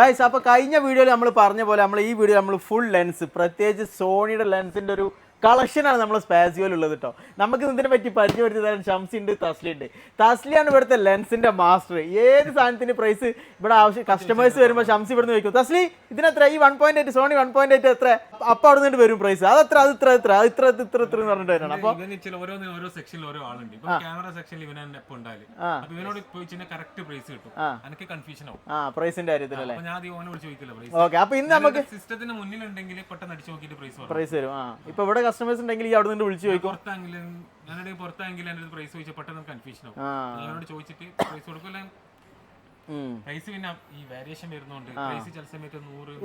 Guys, അപ്പോൾ കഴിഞ്ഞ വീഡിയോയിൽ നമ്മൾ പറഞ്ഞ പോലെ നമ്മൾ ഈ വീഡിയോ നമ്മൾ ഫുൾ ലെൻസ്, പ്രത്യേകിച്ച് സോണിയുടെ ലെൻസിൻ്റെ ഒരു കളക്ഷനാണ് നമ്മൾ സ്പാസിയോയിലുള്ളത് കേട്ടോ. നമുക്ക് ഇതിനെ പറ്റി പരിചയപ്പെടുത്തി തരാൻ ഷംസി ഉണ്ട്, തസ്ലി ഉണ്ട്. തസ്ലിയാണ് ഇവിടുത്തെ ലെൻസിന്റെ മാസ്റ്റർ. ഏത് സാധനത്തിന് പ്രൈസ് ഇവിടെ ആവശ്യം കസ്റ്റമേഴ്സ് വരുമ്പോൾ ഷംസി ഇവിടുന്ന് വയ്ക്കും. തസ്ലി ഇതിനെത്ര? ഈ 1.8 സോണി 1.8 എത്ര? അപ്പം അവിടെ നിന്ന് വരും പ്രൈസ്. അതെത്ര? അത് ഇത്ര ഇത്ര ഇത്ര ഇത്ര ഇത്ര എന്ന് പറഞ്ഞിട്ട് വരണം. അപ്പോൾ ഓരോ സെക്ഷനിൽ ഓരോ ആളുണ്ട്. ക്യാമറ സെക്ഷനിൽ ഇവനെ ഉണ്ടായി ഇവനോട് കറക്റ്റ് പ്രൈസ് കിട്ടും. എനിക്ക് കൺഫ്യൂഷൻ ആവും പ്രൈസിന്റെ കാര്യത്തിലല്ലേ. ഓക്കെ, അപ്പൊ ഇന്ന് നമുക്ക് സിസ്റ്റത്തിന് മുന്നിലുണ്ടെങ്കിൽ പെട്ടെന്ന് അടിച്ചു നോക്കിയിട്ട് പ്രൈസ് വരും. ഇപ്പൊ ഇവിടെ കസ്റ്റമേഴ്സ് ഉണ്ടെങ്കിൽ ഈ അവിടെ നിന്ന് വിളിച്ചു ചോദിക്കും. പുറത്താണെങ്കിൽ എന്റെ പ്രൈസ് ചോദിച്ചാൽ പെട്ടെന്ന് കൺഫ്യൂഷൻ ആവും. നിങ്ങളോട് ചോദിച്ചിട്ട് പ്രൈസ് കൊടുക്കില്ല.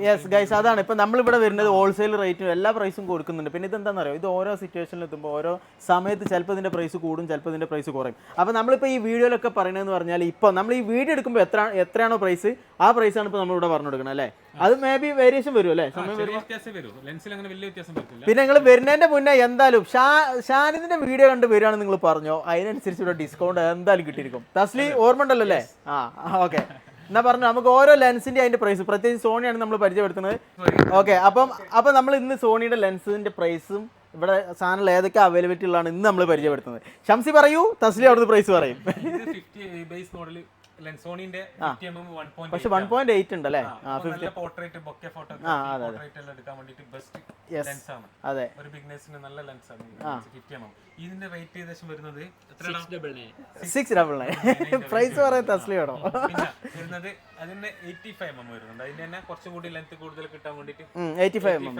യെസ് ഗൈസ്, അതാണ് ഇപ്പൊ നമ്മളിവിടെ വരുന്നത് ഹോൾസെയിൽ റേറ്റും എല്ലാ പ്രൈസും കൊടുക്കുന്നുണ്ട്. പിന്നെ ഇതെന്താണെന്ന് അറിയോ, ഇത് ഓരോ സിറ്റുവേഷനിൽ എത്തുമ്പോൾ ഓരോ സമയത്ത് ചിലപ്പോൾ ഇതിന്റെ പ്രൈസ് കൂടും, ചിലപ്പോൾ ഇതിന്റെ പ്രൈസ് കുറയും. അപ്പോൾ നമ്മളിപ്പോൾ ഈ വീഡിയോയിലൊക്കെ പറയണതെന്ന് പറഞ്ഞാൽ ഇപ്പോൾ നമ്മൾ ഈ വീഡിയോ എടുക്കുമ്പോൾ എത്രയാണോ പ്രൈസ്, ആ പ്രൈസാണ് ഇപ്പോൾ നമ്മളിവിടെ പറഞ്ഞു കൊടുക്കണം അല്ലേ. അത് മേ ബി വേരിയേഷൻ വരും അല്ലേ, സമയം വരും. പിന്നെ നിങ്ങൾ വരുന്നതിന്റെ മുന്നേ എന്തായാലും ഷാനിദിന്റെ വീഡിയോ കണ്ട് വരികയാണെന്ന് നിങ്ങൾ പറഞ്ഞോ, അതിനനുസരിച്ച് ഇവിടെ ഡിസ്കൗണ്ട് എന്തായാലും കിട്ടിയിരിക്കും. തസ്ലി ഓർമ്മ ഉണ്ടല്ലോ അല്ലേ? ഓക്കെ, എന്നാ പറഞ്ഞു നമുക്ക് ഓരോ ലെൻസിന്റെ അതിന്റെ പ്രൈസ്, പ്രത്യേകിച്ച് സോണിയാണ് നമ്മൾ പരിചയപ്പെടുത്തുന്നത്. ഓക്കെ, അപ്പം നമ്മൾ ഇന്ന് സോണിയുടെ ലെൻസിന്റെ പ്രൈസും ഇവിടെ സാധനങ്ങൾ ഏതൊക്കെ അവൈലബിലിറ്റി ഉള്ളതാണ് ഇന്ന് നമ്മൾ പരിചയപ്പെടുത്തുന്നത്. ഷംസി പറയൂ, തസ്ലി അവിടുന്ന് പ്രൈസ് പറയും. പക്ഷെ 1.8 ഉണ്ട് അല്ലേ? അതെ, ഇതിന്റെ റേറ്റ് ഏകദേശം വരുന്നത് 699. പ്രൈസ് പറയാൻ തസ്ലി വേണോ? വരുന്നത് അതിന്റെ 85 mm വരുന്നുണ്ട്. അതിന്റെ തന്നെ കുറച്ചും കൂടി ലെങ്ത് കൂടുതൽ കിട്ടാൻ വേണ്ടിട്ട് 85 mm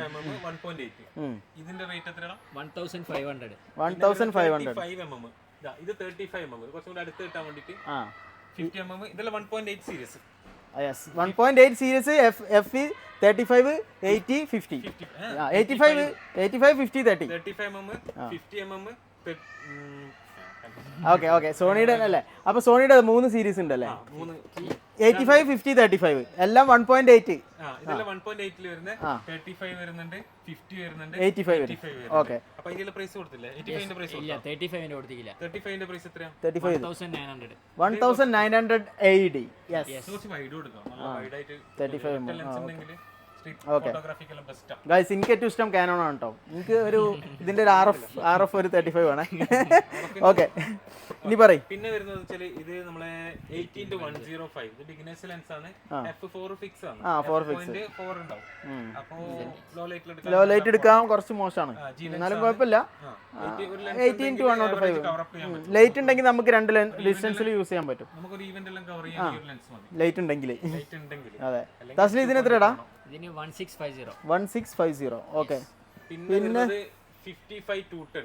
1.8. ഇതിന്റെ റേറ്റ് എത്രയാണ്? 1500. 5 mm. ഇത് 35 mm, കുറച്ചും കൂടി അടുത്ത് കിട്ടാൻ വേണ്ടിട്ട് 50 mm. ഇതെല്ലാം 1.8 series. Yes, 1.8 series FE 35 80 50. 85 50 30. 35 mm 50 mm. Okay, സോണിയുടെ അല്ലേ? അപ്പൊ സോണിയുടെ 3 സീരീസ് ഉണ്ടല്ലേ? 85 50 35 എല്ലാം 1.8. ഇതെല്ലാം 1.8 ൽ വരുന്ന 35 വരുന്നുണ്ട്, 50 വരുന്നുണ്ട്, 85 വരും. ഓക്കെ, അപ്പോൾ ഇതിലെ പ്രൈസ് കൊടുത്തില്ലേ? 85 ന്റെ പ്രൈസ് ഇല്ല, 35 ന്റെ കൊടുത്തില്ല. 35 ന്റെ പ്രൈസ് എത്രയാണ്? 1980. യെസ്, കുറച്ച് വൈഡ് കൊടുക്കാം, നല്ല വൈഡ് ആയിട്ട് 35 ലെൻസ് ഉണ്ടെങ്കിൽ ഫോട്ടോഗ്രാഫിക്കെല്ലാം ബെസ്റ്റാ. ഗൈസ്, എനിക്ക് ഏറ്റവും ഇഷ്ടം കാനോൺ ആണ് കേട്ടോ. എനിക്ക് ഒരു ഇതിന്റെ ഒരു RF ഒരു 35 വേണേ. ഓക്കെ, ഇനി പറയും. പിന്നെ വരുന്നത് വെച്ചാൽ ഇത് നമ്മളെ 18-105 ഇത് ബിഗിനേഴ്സ് ലെൻസ് ആണ്. f4 ഫിക്സ് ആണ്. 4 ഉണ്ടാവും. അപ്പോൾ ലോ ലൈറ്റ് എടുക്കാൻ കുറച്ച് മോശമാണ്, എന്നാലും കുഴപ്പമില്ല. 18-105 ലൈറ്റ് ഉണ്ടെങ്കിൽ നമുക്ക് 2 ഡിസ്റ്റൻസിൽ യൂസ് ചെയ്യാൻ പറ്റും. നമുക്കൊരു ഈവന്റ് എല്ലാം കവർ ചെയ്യാൻ ഈ ഒരു ലെൻസ് മതി, ലൈറ്റ് ഉണ്ടെങ്കിൽ. അതെ, തസ്ലി ഇതിന് എത്രടാ? ഇതിന് 1650. 1650. ഓക്കെ, പിന്നെ 55-210.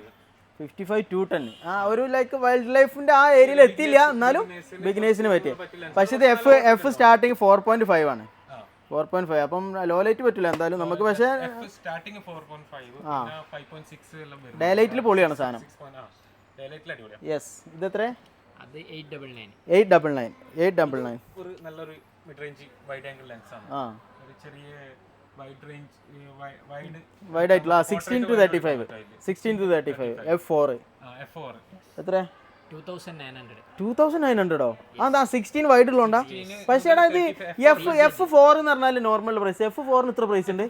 55-210. ഒരു ലൈക്ക് വൈൽഡ് ലൈഫിന്റെ ആ ഏരിയയിൽ എത്തിയില്ല, എന്നാലും ബിഗിനേഴ്സിന് പറ്റിയ. പക്ഷെ ഇത് എഫ് സ്റ്റാർട്ടിങ് 4.5 ആണ്. 4.5. അപ്പം ലോ ലൈറ്റ് പറ്റില്ല എന്തായാലും നമുക്ക്. പക്ഷേ ഡേ ലൈറ്റിൽ പൊളിയാണ് സാധനം. യെസ്, ഇത് എത്ര? 899. ഒരു നല്ലൊരു mid range wide angle lens ആണ്. ഒരു ചെറിയ വൈഡ് റേഞ്ച് വൈഡ് ആയിട്ടുള്ള 16 to 35 f4. എത്ര? 2900. അതാ 16 വൈഡ് ഉള്ളോണ്ടാ. പക്ഷേ എടാ ഇത് F4 എന്ന് പറഞ്ഞാൽ നോർമൽ പ്രൈസ്. F4 ന് ഇത്ര പ്രൈസ് ഉണ്ട്?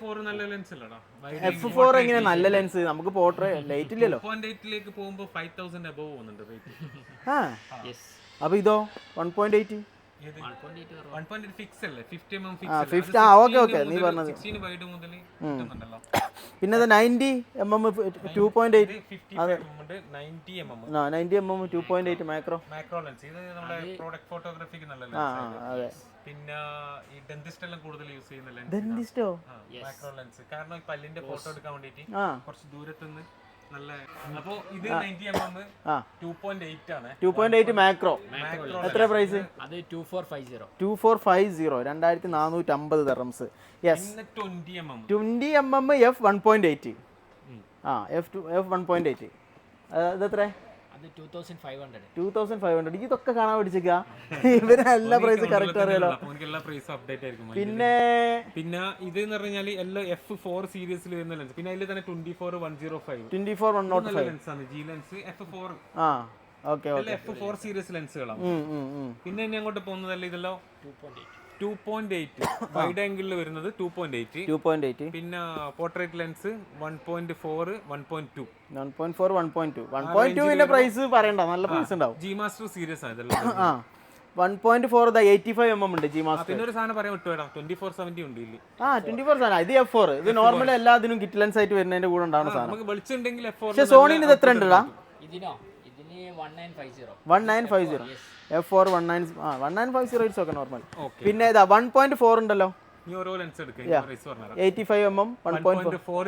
F4 എങ്ങനെ നല്ല ലെൻസ്? നമുക്ക് പോർട്രേ ലൈറ്റ് ഇല്ലല്ലോ. 1.8 പോകുമ്പോൾ 5000 above പോകുന്നുണ്ട് റേറ്റ്. അപ്പൊ ഇതോ 1.8? 1.8 ഫിക്സ് അല്ലേ? 50 mm ഫിക്സ്. ഓക്കെ, നീ പറഞ്ഞത് 16 വൈഡ് മുതൽ കിട്ടുന്നുണ്ടല്ലോ. പിന്നെ 90 mm 2.8. അതെ, 90 mm 2.8 മാക്രോ ലെൻസ്. ഇത് നമ്മുടെ പ്രോഡക്റ്റ് ഫോട്ടോഗ്രാഫിക്ക് നല്ല ലെൻസ്. അതെ, പിന്നെ ഈ ഡെന്റിസ്റ്റ് എല്ലാം കൂടുതൽ യൂസ് ചെയ്യുന്ന ലെൻസ് ഡെന്റിസ്റ്റോ മാക്രോ ലെൻസ്. കാരണം ഈ പല്ലിന്റെ ഫോട്ടോ എടുക്കാൻ വേണ്ടിയിട്ട് കുറച്ച് ദൂരത്തുനിന്ന് നല്ല. അപ്പോ ഇത് 90 mm 2.8 ആണ്. 2.8 മാക്രോ. എത്ര പ്രൈസ്? അത് 2450. 2450 dirhams. Yes, 20 mm f 1.8. f 1.8. അതെത്ര? അത് 2500. ഇതൊക്കെ കാണാൻ പഠിച്ചേക്ക. ഇവരെ എല്ലാ പ്രൈസ് കറക്റ്റ് അറിയാലോ. പിന്നെ ഇത് എന്ന് പറഞ്ഞാൽ എല്ലാം F4 സീരീസിൽ വരുന്ന ലെൻസ്. പിന്നെ അതിൽ തന്നെ 24-105 ലെൻസ് ആണ്. G lens F4. F4 series ലെൻസുകളാണ്. പിന്നെ ഇനി അങ്ങോട്ട് പോകുന്നതല്ല ഇതെല്ലാം 2.8 വൈഡ് ആംഗിളിൽ വരുന്നത് 2.8, 2.8, പിന്നെ പോർട്രേറ്റ് ലെൻസ് 1.4, 1.2. 1.4, 1.2. 1.2 പ്രൈസ് പറയണ്ട, നല്ല പ്രൈസ് ഉണ്ടാവും. ജി മാസ്റ്റർ സീരീസ് ആണ് ഇതെല്ലാം. ആ 1.4 85mm ഉണ്ട് ജി മാസ്റ്റർ. പിന്നെ ഒരു സാധനം പറയാൻ വിട്ടുവേടാ, 2470 ഉണ്ട് ഇല്ല. 24 സാധനം. ഇത് F4. ഇത് നോർമൽ എല്ലാത്തിനും കിറ്റ് ലെൻസ് ആയിട്ട് വരുന്നതിന്റെ കൂടെ ഉണ്ടാവുന്ന സാധനം. നമുക്ക് വെളിച്ചുണ്ടെങ്കിൽ പക്ഷെ സോണിന് ഇത് എത്ര ഉണ്ടടാ? ഇതിന് 1950. 1950 F4 1950 റേറ്റ്സ് ഒക്കെ നോർമൽ. പിന്നെ ഇതാ 1.4 ഉണ്ടല്ലോ. ഈ ഓരോ ലെൻസ് എടുക്കുക, പ്രൈസ് പറഞ്ഞാൽ 85mm 1.4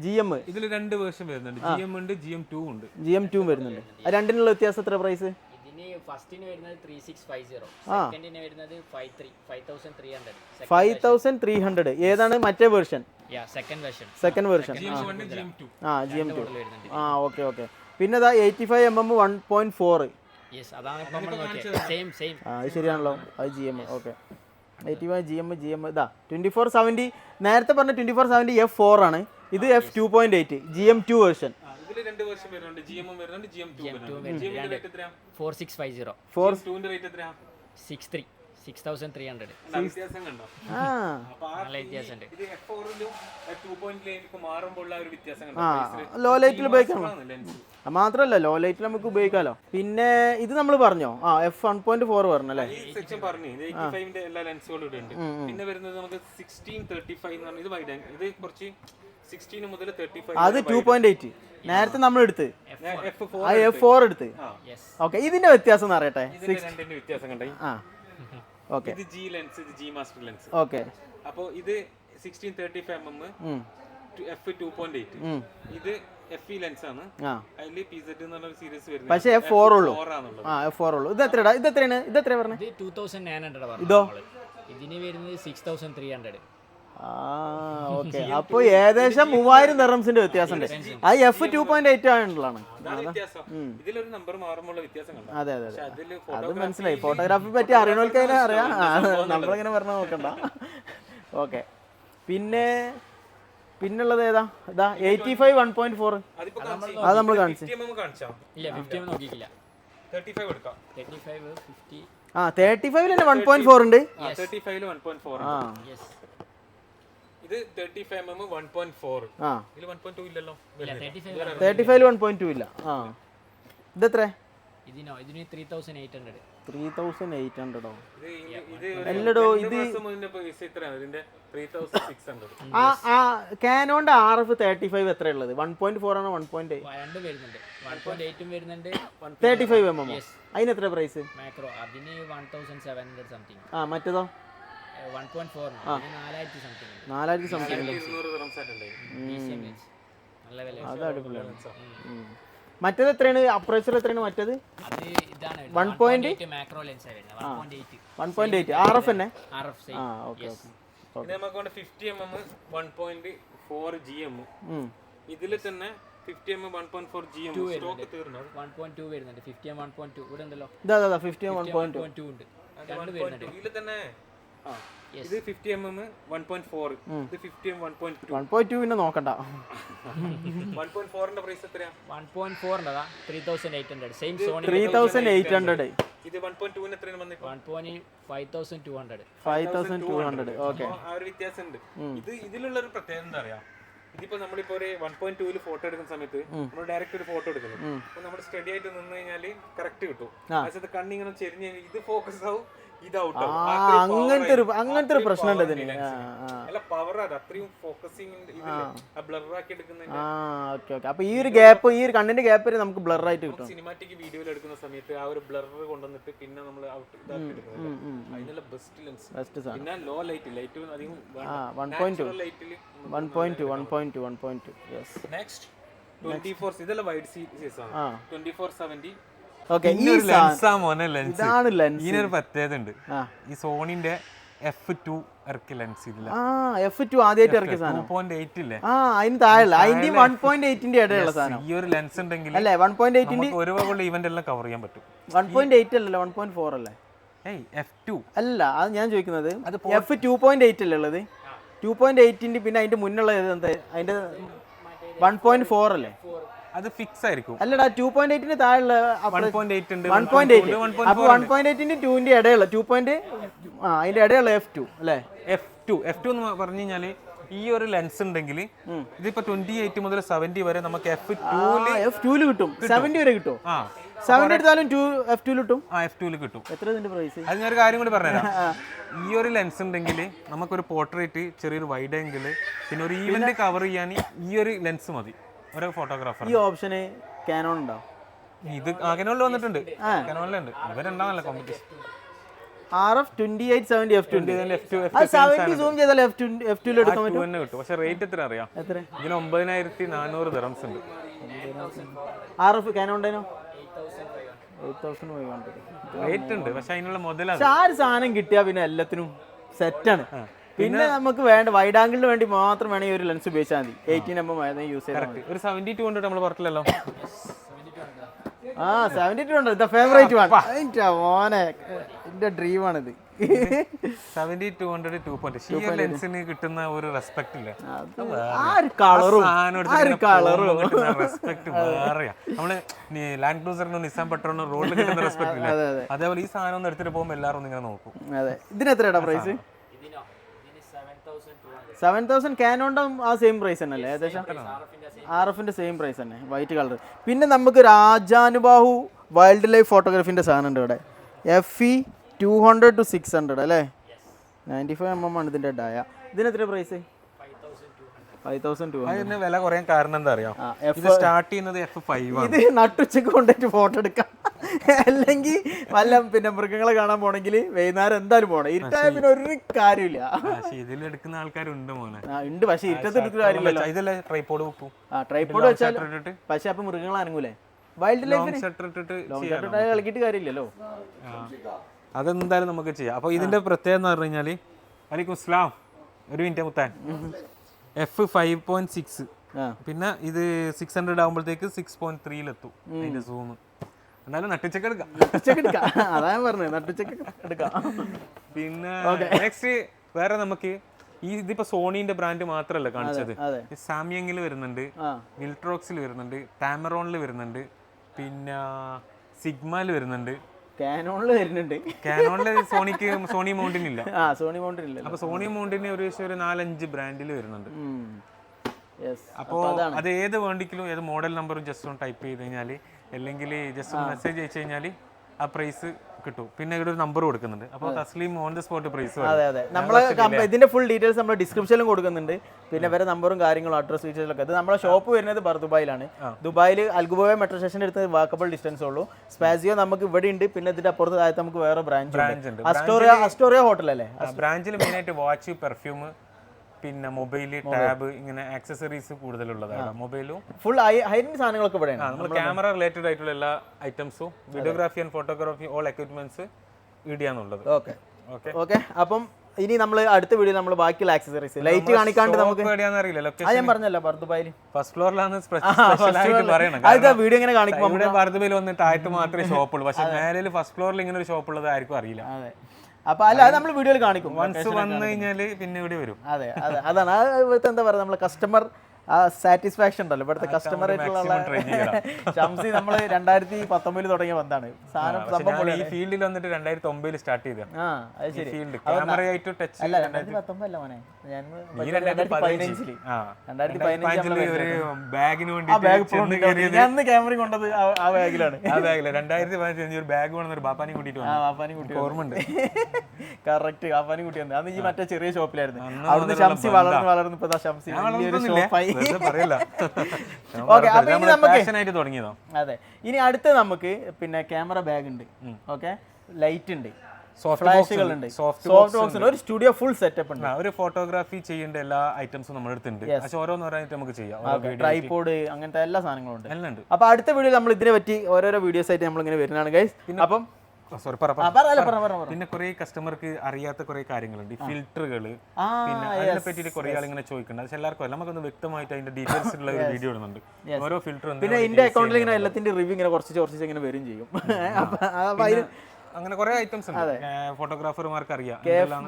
GM. ഇതിൽ രണ്ട് വേർഷൻ വരുന്നുണ്ട്, GM ഉണ്ട്, GM2 ഉണ്ട്. GM2 വരുന്നുണ്ട്. രണ്ടിനുള്ള വ്യത്യാസം എത്ര പ്രൈസ്? ഫസ്റ്റിന് വരുന്നത് 3650, സെക്കൻഡിന് വരുന്നത് 5300. 5300. ഏതാണ് മറ്റേ version? Second version. GM2. GM2. Okay. പിന്നെ ഇതാ 85mm 1.4. അതാണ് ഇപ്പോൾ നമ്മൾ നോക്കിയത്. സെയിം. അത് ശരിയാണല്ലോ, അത് GM. ഓക്കെ 85 GM ഇതാ 2470. നേരത്തെ പറഞ്ഞ 2470 F4 ആണ്. ഇത് F2.8 GM2 വേർഷൻ. ഇതില് രണ്ട് വേർഷൻ വരുന്നുണ്ട്, GM വരുന്നുണ്ട്, GM2 വരുന്നുണ്ട്. GM ന്റെ റേറ്റ് എത്രയാ? 4650. GM2 ന്റെ റേറ്റ് എത്രയാ? 6300. വ്യത്യാസം കണ്ടോ? നല്ല വ്യത്യാസമുണ്ട്. ഇത് F4 ലും 2.8 മാറുമ്പോൾ ഉള്ള ഒരു വ്യത്യാസം കണ്ടോ? ലോ ലൈറ്റിൽ ഉപയോഗിക്കാം. മാത്രല്ല ലോ ലൈറ്റിൽ നമുക്ക് ഉപയോഗിക്കാലോ. പിന്നെ ഇത് നമ്മൾ പറഞ്ഞോ F1.4 പറഞ്ഞല്ലേ? ഈ സെക്ഷൻ പറഞ്ഞു 85 ന്റെ എല്ലാ ലെൻസുകളും ഇവിടെ ഉണ്ട്. പിന്നെ വരുന്നത് നമുക്ക് 1635 എന്ന് പറഞ്ഞാൽ ഇത് വൈഡ് ആംഗിൾ. ഇത് കുറച്ച് 16 മുതൽ 35. അത് 2.8 നേരത്തെ നമ്മൾ എടുത്ത് F4 എടുത്ത്. ഓക്കെ, ഇതിന്റെ വ്യത്യാസം എന്ന് അറിയട്ടെ. രണ്ടിന്റെ വ്യത്യാസം കണ്ടേ? ഓക്കെ, ഇത് G ലെൻസ്, ഇത് G മാസ്റ്റർ ലെൻസ്. ഓക്കെ. അപ്പോൾ ഇത് 1635mm F2.8. ഇത് FE ലെൻസ് ആണ്. അതില് PZ എന്ന് പറഞ്ഞ സീരീസ് വരുന്നത്. പക്ഷേ F4 ഉള്ളൂ. F4 ഉള്ളൂ. ഇത് എത്രടാ? ഇത് എത്ര പറഞ്ഞത്? ഇത് 2900. ഇതോ? ഇതിന് വരുന്നത് 6300. ഓക്കെ. അപ്പൊ ഏകദേശം 3000 ദിർഹംസിന്റെ വ്യത്യാസമുണ്ട്. അത് F2.8 ആണുള്ളതാണ്. ഇതിലൊരു നമ്പർ മാറുമ്പോൾ വ്യത്യാസം കണ്ടോ? അതെ. അത് മനസ്സിലായി. ഫോട്ടോഗ്രാഫി പറ്റി അറിയണവർക്ക് അതിനെ അറിയാം. നമ്മളിങ്ങനെ പറഞ്ഞ നോക്കണ്ട. ഓക്കെ. പിന്നുള്ളത് ഏതാ? ഇതാ 85 1.4. അത് നമ്മൾ കാണിച്ചു. ഇല്ല, 50 നോക്കിയില്ല. 35 എടുക്കാം. 35 50. 35 തന്നെ 1.4 ഉണ്ട്. 35 1.4. ഇത് 35mm 1.4. ഇതിൽ 1.2 ഇല്ലല്ലോ. 35 1.2 ഇല്ല. ഇതെത്ര? ഇതിന് 3800. 3800. അല്ലടോ, ഇത് കാനോന്റെ RF 35 എത്ര ഉള്ളത്? 1.4 ആണോ 1.8? രണ്ടും വരുന്നുണ്ട്. 1.8 വരുന്നുണ്ട്, 35mm. അതിന് എത്ര പ്രൈസ്? മാക്രോ അതിന് 1700 സംതിങ്. മറ്റേതോ 1.4 4000 സംതിങ്. 4000 സംതിങ്. നല്ല വില. അത് അടിപൊളിയാണ്. മറ്റേത് എത്രയാണ്? അപ്രേച്ചർ എത്രയാണ് മറ്റേത്? അത് ഇതാണ് 1.8 മാക്രോ ലെൻസ് വരുന്നത്. 1.8 RF തന്നെ. ഓക്കെ. ഇത് നമുക്ക് 50mm 1.4 GM. ഇതിൽ തന്നെ 50mm 1.4 GM സ്റ്റോക്ക് തീർന്നു. 1.2 വരുന്നുണ്ട്. 50mm 1.2 ഇവിടെ ഉണ്ടല്ലോ. ഇതാ 50mm 1.2 ഉണ്ട്. രണ്ട് വരുന്നുണ്ട്. ഇതിൽ തന്നെ ഇത് 50mm 1.4. ഇത് 50mm 1.2. 1.2 പിന്നെ നോക്കണ്ട. 1.4 ന്റെ പ്രൈസ് എത്രയാ? 1.4 ഉണ്ടതാ 3800. Same Sony 3800. ഇത് 1.2 ന് എത്രയാണ് വന്നത്? 1.5200. 5200. ഓക്കെ. ആ ഒരു വ്യത്യാസം ഉണ്ട്. ഇതിലുള്ള ഒരു പ്രത്യേകത എന്താ അറിയാ? ഇതിപ്പോ നമ്മളിപ്പോ ഒരു 1.2 ഫോട്ടോ എടുക്കുന്ന സമയത്ത് നമ്മൾ ഡയറക്റ്റ് ഒരു ഫോട്ടോ എടുക്കുന്നു. അപ്പൊ നമ്മൾ സ്റ്റഡി ആയിട്ട് നിന്ന് കഴിഞ്ഞാല് കറക്റ്റ് കിട്ടും. പക്ഷെ കണ്ണിങ്ങനെ ചെരിഞ്ഞ് ഇത് ഫോക്കസ് ആവും, ഇത് ഔട്ട് ആവും. അങ്ങനത്തെ ഒരു പ്രശ്നം ഉണ്ട് ഇതിന്. അല്ല, പവർ അത് അത്രയും ഫോക്കസിങ് ബ്ലർ ആക്കി എടുക്കുന്ന. അപ്പൊ ഈ ഒരു ഗ്യാപ്പ്, ഈ ഒരു കണ്ണിന്റെ ഗ്യാപ്പ് നമുക്ക് ബ്ലർ ആയിട്ട് കിട്ടും. സിനിമാറ്റിക് വീഡിയോയിൽ എടുക്കുന്ന സമയത്ത് ആ ഒരു ബ്ലർ കൊണ്ടുവന്നിട്ട് പിന്നെ നമ്മൾ ഔട്ട് ഇതാക്കി എടുക്കുന്നത്. അതിനുള്ള ബെസ്റ്റ് ലെൻസ്. പിന്നെ ലോ ലൈറ്റ് അധികം 1.2. നെക്സ്റ്റ് 24 ഇതെല്ലാം വൈഡ് സീരീസ് ആണ്. 2470. ഇതാണ് ലെൻസ്. ഇതിനൊരു പ്രത്യേകത ഉണ്ട്. ഈ സോണിന്റെ F2 ഇറക്കിയ ലെൻസ് ഇതില്ല. F2 ആദ്യമായിട്ട് ഇറക്കിയ സാധനം 2.8 ഇല്ലേ? അതിന് താഴെയുള്ള അതിന്റെ 1.8ന്റെ ഇടയിലുള്ള സാധനം. ഈ ഒരു ലെൻസ് ഉണ്ടെങ്കിൽ അല്ലേ 1.8ന്റെ ഒരു വകുള്ള ഇവന്റ് എല്ലാം കവർ ചെയ്യാൻ പറ്റും. 1.8 അല്ലല്ലോ 1.4 അല്ലേ? F2 അല്ല, അത് ഞാൻ ചോദിക്കുന്നത് F2.8 അല്ലേ ഉള്ളത്? 2.8ന്റെ പിന്നെ അതിന്റെ മുന്നുള്ള അതിന്റെ 1.4 അല്ലേ? അത് ഫിക്സ് ആയിരിക്കും. അല്ലടാ 2.8 താഴെയുള്ള 1.8 ഉണ്ട്, 1.8 അപ്പോൾ 1.8ന്റെ 2ന്റെ ഇടയുള്ള 2. അതിന്റെ ഇടയുള്ള F2 അല്ലേ? F2 എന്ന് പറഞ്ഞു കഴിഞ്ഞാൽ ഈ ഒരു ലെൻസ് ഉണ്ടെങ്കിൽ ഇതിപ്പോ 28 മുതൽ 70 വരെ നമുക്ക് F2 കിട്ടും. 70 വരെ കിട്ടും. 70 എടുത്താലും F2 കിട്ടും. F2 കിട്ടും. എത്ര ഇതിന്റെ പ്രൈസ്? അത് ഞാനൊരു കാര്യം കൂടി പറഞ്ഞുതരാം. ഈ ഒരു ലെൻസ് ഉണ്ടെങ്കിൽ നമുക്കൊരു പോർട്രേറ്റ്, ചെറിയൊരു വൈഡ് ആംഗിൾ, പിന്നെ ഒരു ഈവന്റ് കവർ ചെയ്യാൻ ഈ ഒരു ലെൻസ് മതി ഒരു ഫോട്ടോഗ്രാഫർ. ഈ ഓപ്ഷന് കാനോൺ ഉണ്ടോ? ഇത് കാനോണിൽ വന്നിട്ടുണ്ട്, കാനോണിലുണ്ട്. ഇവരെന്താണല്ലോ കോമ്പറ്റീഷൻ. RF 2870 F2 സൂം ചെയ്താൽ F2 എടുക്കാൻ പറ്റും. പക്ഷെ റേറ്റ് എത്ര അറിയാം? ഇതിന് 9400 ദിറംസ് ഉണ്ട്. RF കാനോണ്ടേനോ 8500 റേറ്റ് ഉണ്ട്. പക്ഷെ അതിനുള്ള മുതലാണ്. ആ ഒരു സാധനം കിട്ടിയാൽ പിന്നെ എല്ലാത്തിനും സെറ്റാണ്. പിന്നെ നമുക്ക് വേണ്ട വൈഡ് ആംഗിളിന് വേണ്ടി മാത്രം വേണമെങ്കിൽ ഒരു ലെൻസ് ഉപയോഗിച്ചാൽ മതി. 18mm യൂസ് ചെയ്താൽ ഒരു 7200 നമ്മൾ പറഞ്ഞല്ലോ. 72 ദ ഫേവറേറ്റ് വൺ. മോനെ എന്റെ ഡ്രീം ആണിത്. 7200 2.8 ഈ ലെൻസിന് കിട്ടുന്ന ഒരു റെസ്പെക്ട് ഇല്ല. റെസ്പെക്ട് വേറെയാ. നമ്മള് ലാൻഡ് ക്രൂസറിനും നിസാൻ പെട്രോളിനും റോഡിൽ കിട്ടുന്ന റെസ്പെക്ട് ഇല്ല. അതേപോലെ ഈ സാധനം ഒന്ന് എടുത്തിട്ട് പോകുമ്പോൾ എല്ലാവരും ഇങ്ങനെ നോക്കും. അതെ. ഇതിന് എത്രയാ പ്രൈസ്? 7000 കാനോണ്ട ആ സെയിം പ്രൈസ് തന്നെ അല്ലേ? ഏകദേശം RFന്റെ സെയിം പ്രൈസ് തന്നെ, വൈറ്റ് കളർ. പിന്നെ നമുക്ക് രാജാനുബാഹു വൈൽഡ് ലൈഫ് ഫോട്ടോഗ്രാഫിന്റെ സാധനം ഉണ്ട് ഇവിടെ. FE 200 to 600 അല്ലേ? 95mm ആണ് ഇതിന്റെ ഡയ. ഇതിന് എത്ര പ്രൈസ്? 5200. അതിന് വില കുറയാൻ കാരണം എന്താ അറിയാം? ഇത് സ്റ്റാർട്ട് ചെയ്യുന്നത് F5 ആണ്. ഇത് നട്ടുച്ചക്ക് കൊണ്ടിട്ട് ഫോട്ടോ എടുക്കാം. അല്ലെങ്കിൽ വല്ല പിന്നെ മൃഗങ്ങളെ കാണാൻ പോണെങ്കിൽ വൈകുന്നേരം എന്തായാലും പോകണം. ഇരുട്ടായ പിന്നെ ഒരു കാര്യമില്ല. ഇതിലെടുക്കുന്ന ആൾക്കാരുണ്ട് മോനെ. ഉണ്ട്, പക്ഷെ ഇരുട്ടത്ത് എടുക്കുന്ന കാര്യമില്ലല്ലോ. ഇതല്ലേ ട്രൈപോഡ് വെക്കും. ട്രൈപോഡ് വെച്ചാൽ പക്ഷെ അപ്പൊ മൃഗങ്ങൾ അനങ്ങൂലേ? വൈൽഡ് ലൈഫ് കളിക്കിട്ട് കാര്യമില്ലല്ലോ. അതെന്തായാലും നമുക്ക് ചെയ്യാം. അപ്പൊ ഇതിന്റെ പ്രത്യേകത എന്ന് പറഞ്ഞു കഴിഞ്ഞാല്, വലൈക്കും അസ്സലാം, ഒരു മിനിറ്റ് മുത്താൻ, F5.6 പിന്നെ ഇത് 600 ആകുമ്പോഴത്തേക്ക് 6.3 അതിന്റെ സൂം. എന്നാലും നട്ടുച്ചക്ക് എടുക്കാം. അതാ പറഞ്ഞത്, നട്ടുച്ചക്ക് എടുക്കാം. പിന്നെ നെക്സ്റ്റ് വേറെ നമുക്ക് ഇതിപ്പോ സോണീന്റെ ബ്രാൻഡ് മാത്രമല്ല കാണിച്ചത്. സാംയങ്ങിൽ വരുന്നുണ്ട്, വിൽട്രോക്സിൽ വരുന്നുണ്ട്, ടാമറോണിൽ വരുന്നുണ്ട്, പിന്നെ സിഗ്മയിൽ വരുന്നുണ്ട്, കാനോണിൽ വരുന്നുണ്ട്. കാനോണില് സോണി മൗണ്ടിൻ ഇല്ല. സോണി മൗണ്ടിൻ ഇല്ല. അപ്പൊ സോണി മൗണ്ടിന് ഒരു 4-5 ബ്രാൻഡിൽ വരുന്നുണ്ട്. അപ്പോ അത് ഏത് വേണ്ടിക്കലും ഏത് മോഡൽ നമ്പറും ജസ്റ്റ് ഒന്ന് ടൈപ്പ് ചെയ്ത് കഴിഞ്ഞാൽ, അല്ലെങ്കിൽ ജസ്റ്റ് ഒന്ന് മെസ്സേജ് അയച്ചു കഴിഞ്ഞാൽ ആ പ്രൈസ് കിട്ടും. പിന്നെ ഇവിടെ ഒരു നമ്പർ കൊടുക്കുന്നുണ്ട്. അപ്പോൾ Thasleem on the spot price. അതെ. നമ്മളെ ഇതിന്റെ ഫുൾ ഡീറ്റെയിൽസ് നമ്മൾ ഡിസ്ക്രിപ്ഷനിലും കൊടുക്കുന്നുണ്ട്. പിന്നെ വരെ നമ്പറും കാര്യങ്ങളും അഡ്രസ് ഡീറ്റെയിൽസൊക്കെ. ഇത് നമ്മുടെ ഷോപ്പ് വരുന്നത് ദുബായിലാണ്. ദുബായിൽ അൽഗുബോയ മെട്രോ സ്റ്റേഷൻ്റെ അടുത്ത് വാക്കബിൾ ഡിസ്റ്റൻസ് ഉള്ളൂ. സ്പാസിയോ നമുക്ക് ഇവിടെ ഉണ്ട്. പിന്നെ ഇതിന്റെ അപ്പുറത്ത് താഴത്ത് നമുക്ക് വേറെ ബ്രാഞ്ച് ഉണ്ട്. അസ്റ്റോറിയ ഹോട്ടൽ അല്ലേ? ബ്രാഞ്ചിൽ മെയിനായിട്ട് വാച്ച്, പെർഫ്യൂം, പിന്നെ മൊബൈൽ, ടാബ്, ഇങ്ങനെ ആക്സസറീസ് കൂടുതലുള്ളതാണ്. മൊബൈലും ഫുൾ ഹൈൻഡ് സാധനങ്ങളൊക്കെ ഇവിടെയാണ്. നമ്മൾ ക്യാമറ റിലേറ്റഡ് ആയിട്ടുള്ള എല്ലാ ഐറ്റംസും, videography and photography all equipments ഇടിയാന്നുള്ളത്. ഓക്കെ. അപ്പം ഇനി നമ്മൾ അടുത്ത വീഡിയോ നമ്മൾ ബാക്കിയുള്ള ആക്സസറീസ് ലൈറ്റ് കാണിക്കാണ്ട് നമുക്ക് ഞാൻ പറഞ്ഞല്ലോ ദുബായിൽ ഫസ്റ്റ് ഫ്ലോറിലാണ് പറയണം. വീഡിയോ ഇങ്ങനെ കാണിക്കുമ്പോൾ ഇവിടെ ദുബായിൽ വന്നിട്ട് ആയിട്ട് മാത്രമേ ഷോപ്പ് ഉള്ളൂ. പക്ഷെ മേലെ ഫസ്റ്റ് ഫ്ലോറിൽ ഇങ്ങനെ ഒരു ഷോപ്പ് ഉള്ളത് ആർക്കും അറിയില്ല. അപ്പൊ അല്ല, അത് നമ്മൾ വീഡിയോയിൽ കാണിക്കും. വൺസ് വന്നു കഴിഞ്ഞാല് പിന്നെ ഇവിടെ വരും. അതെ, അതാണ് എന്താ പറയുക, നമ്മളെ കസ്റ്റമർ സാറ്റിസ്ഫാക്ഷൻ ഉണ്ടല്ലോ ഇവിടുത്തെ കസ്റ്റമർ ആയിട്ടുള്ള ഷംസി. നമ്മൾ 2019 തുടങ്ങിയ ബന്ധാണ്. സാധനം ഈ ഫീൽഡിൽ വന്നിട്ട് 2009 സ്റ്റാർട്ട് ചെയ്ത. ബാഗിന് വേണ്ടി ക്യാമറ കൊണ്ടത് ആ ബാഗിലാണ്. 2015 ഒരു ബാഗ് വേണമെന്നൊരു ബാപ്പാനെ കൂട്ടിട്ട് ഓർമ്മയുണ്ട്. കറക്റ്റ്, ബാപ്പാനെ കൂട്ടി വന്നത് അന്ന് ഈ മറ്റേ ചെറിയ ഷോപ്പിലായിരുന്നു. അവിടുന്ന് ഷംസി വളർന്ന് ഇപ്പൊ ഷംസി ഷോപ്പായി. അതെ. ഇനി അടുത്ത് നമുക്ക് പിന്നെ ക്യാമറ ബാഗ് ഉണ്ട്, ഓക്കെ, ലൈറ്റ് ഉണ്ട്, ഫ്ലാഷുകൾ ഉണ്ട്, സോഫ്റ്റ് ബോക്സ് ഉണ്ട്, ഒരു സ്റ്റുഡിയോ ഫുൾ സെറ്റപ്പ് ഉണ്ട്. ഒരു ഫോട്ടോഗ്രാഫി ചെയ്യേണ്ട എല്ലാ ഐറ്റംസും നമ്മുടെ അടുത്തുണ്ട്. ഓരോന്നോരായിട്ട് നമുക്ക് ചെയ്യാം. ട്രൈപോഡ്, അങ്ങനത്തെ എല്ലാ സാധനങ്ങളും ഉണ്ട്. അപ്പൊ അടുത്ത വീഡിയോ നമ്മൾ ഇതിനെ പറ്റി ഓരോരോ വീഡിയോസ് ആയിട്ട് നമ്മൾ ഇങ്ങനെ വരുന്നതാണ് ഗൈസ്. അപ്പം പിന്നെ കുറെ കസ്റ്റമർക്ക് അറിയാത്ത കുറെ കാര്യങ്ങളുണ്ട്, ഫിൽറ്ററുകള്, പിന്നെ അതിനെ പറ്റിയിട്ട് കുറെ ആളിങ്ങനെ ചോദിക്കുന്നുണ്ട്. പക്ഷെ എല്ലാവർക്കും നമുക്കൊന്ന് വ്യക്തമായിട്ട് അതിന്റെ ഡീറ്റെയിൽസ് ഉള്ള ഒരു വീഡിയോ ഇടുന്നുണ്ട്. ഓരോ ഫിൽറ്റർ പിന്നെ എന്റെ അക്കൗണ്ടിൽ ഇങ്ങനെ എല്ലാത്തിന്റെ റിവ്യൂ ഇങ്ങനെ കുറച്ച് ഇങ്ങനെ വരും ചെയ്യും. അങ്ങനെ കുറെ ഐറ്റംസ് ഉണ്ട് ഫോട്ടോഗ്രാഫർമാർക്ക് അറിയാം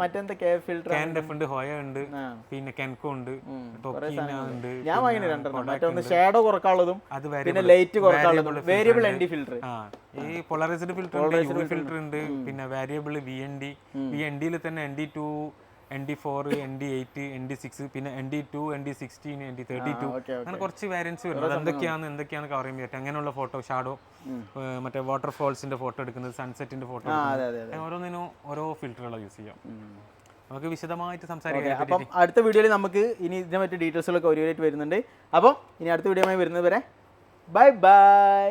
മറ്റെന്താ കെ ഫിൽറ്റർ കാൻഡെഫ് ഉണ്ട്, ഹോയ ഉണ്ട്, പിന്നെ കെൻകോ ഉണ്ട്, ടോക്കിന ഉണ്ട്. ഞാൻ വാങ്ങിന് രണ്ടെണ്ണം. മറ്റൊന്ന് ഷാഡോ കുറക്കാനുള്ളതും അത് പിന്നെ ലൈറ്റ് കുറക്കാനുള്ളതും വേരിയബിൾ എൻഡി ഫിൽറ്റർ. ഈ പോളറൈസ്ഡ് ഫിൽറ്റർ ഉണ്ട്, യുവി ഫിൽറ്റർ ഉണ്ട്, പിന്നെ വേരിയബിൾ VND തന്നെ ND2, ND4, ND8, ND6, പിന്നെ ND2, ND16, ND32, അങ്ങനെ കുറച്ച് വേരിയൻസ് വരുന്നത്. എന്തൊക്കെയാണ് കവർ ചെയ്യാൻ പറ്റും അങ്ങനെയുള്ള ഫോട്ടോ, ഷാഡോ, മറ്റേ വാട്ടർഫോൾസിന്റെ ഫോട്ടോ എടുക്കുന്നത്, സൺസെറ്റിന്റെ ഫോട്ടോ, ഓരോന്നിനും ഓരോ ഫിൽറ്ററുകളാണ് യൂസ് ചെയ്യാം. നമുക്ക് വിശദമായിട്ട് സംസാരിക്കാം. അപ്പം അടുത്ത വീഡിയോയിൽ നമുക്ക് ഇനി ഇതിനെ പറ്റി ഡീറ്റെയിൽസുകളൊക്കെ ഒരുവരായിട്ട് വരുന്നുണ്ട്. അപ്പം ഇനി അടുത്ത വീഡിയോയുമായി വരുന്നത് വരെ ബൈ ബൈ.